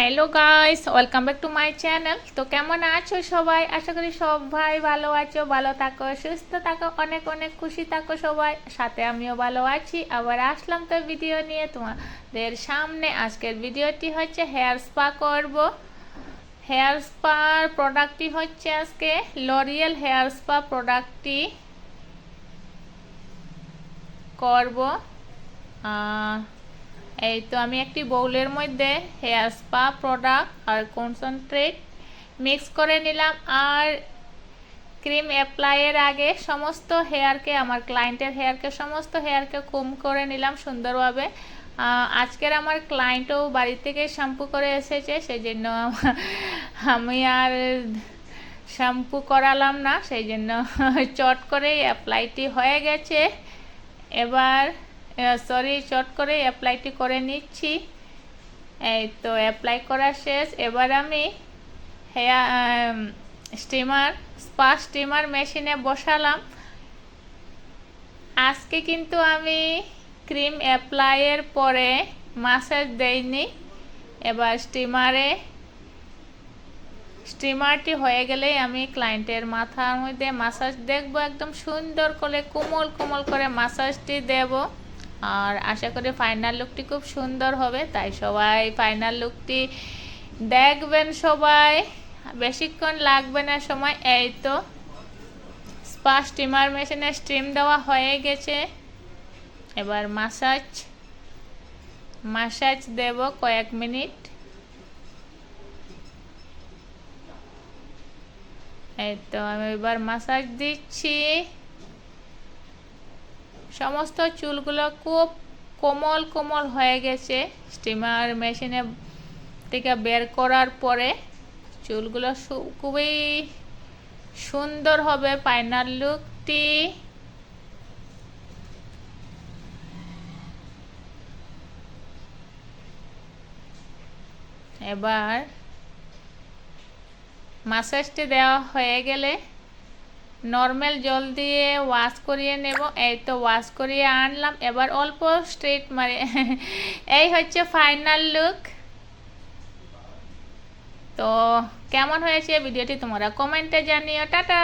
Hello guys, welcome back to my channel. তো কেমন আছো সবাই? আশা করি সবাই ভালো আছো, ভালো থাকো, সুস্থ থাকো, অনেক অনেক খুশি থাকো সবাই। সাথে আমিও ভালো আছি। আবার আসলাম তো ভিডিও নিয়ে তোমাদের সামনে। আজকের ভিডিওটি হচ্ছে হেয়ার স্পা করব। হেয়ার স্পার প্রোডাক্টটি হচ্ছে আজকে লরিয়েল হেয়ার স্পা প্রোডাক্টটি করব। এই তো আমি একটি বাউলের মধ্যে হেয়ার স্পা প্রোডাক্ট আর কনসেন্ট্রেট মিক্স করে নিলাম। আর ক্রিম অ্যাপ্লাইয়ের আগে সমস্ত হেয়ারকে, আমার ক্লায়েন্টের হেয়ারকে, সমস্ত হেয়ারকে কুম করে নিলাম সুন্দরভাবে। আজকের আমার ক্লায়েন্টও বাড়ি থেকে শ্যাম্পু করে এসেছে, সেই জন্য আমি আর শ্যাম্পু করালাম না, সেই জন্য চট করেই অ্যাপ্লাইটি হয়ে গেছে। এবার চট করে অ্যাপ্লাইটি করে নিচ্ছি। এই তো অ্যাপ্লাই করা শেষ। এবার আমি স্পা স্টিমার মেশিনে বসালাম। আজকে কিন্তু আমি ক্রিম অ্যাপ্লাইয়ের পরে মাসাজ দেইনি। এবার স্টিমারটি হয়ে গেলেই আমি ক্লায়েন্টের মাথার মধ্যে মাসাজ দেখব, একদম সুন্দর করে কোমল কোমল করে মাসাজটি দেব। আর আশা করি ফাইনাল লুকটি খুব সুন্দর হবে, তাই সবাই ফাইনাল লুকটি দেখবেন। সবাই বেশিক্ষণ লাগবে না সময়। এই তো স্পা স্টিমার মেশিনে স্টিম দেওয়া হয়ে গেছে। এবার মাসাজ দেব কয়েক মিনিট। এই তো আমি এবার মাসাজ দিচ্ছি। সমস্ত চুলগুলো খুব কোমল কোমল হয়ে গেছে স্টিমার মেশিনে থেকে বের করার পরে। চুলগুলো খুবই সুন্দর হবে ফাইনাল লুকটি। এবার মাসাজটি দেওয়া হয়ে গেলে নর্মাল জল দিয়ে ওয়াশ করিয়ে নেব। এই তো ওয়াশ করিয়ে আনলাম। এবার অল্প স্ট্রেট মারে এই হচ্ছে ফাইনাল লুক। তো কেমন হয়েছে ভিডিওটি তোমরা কমেন্টে জানিও। টাটা।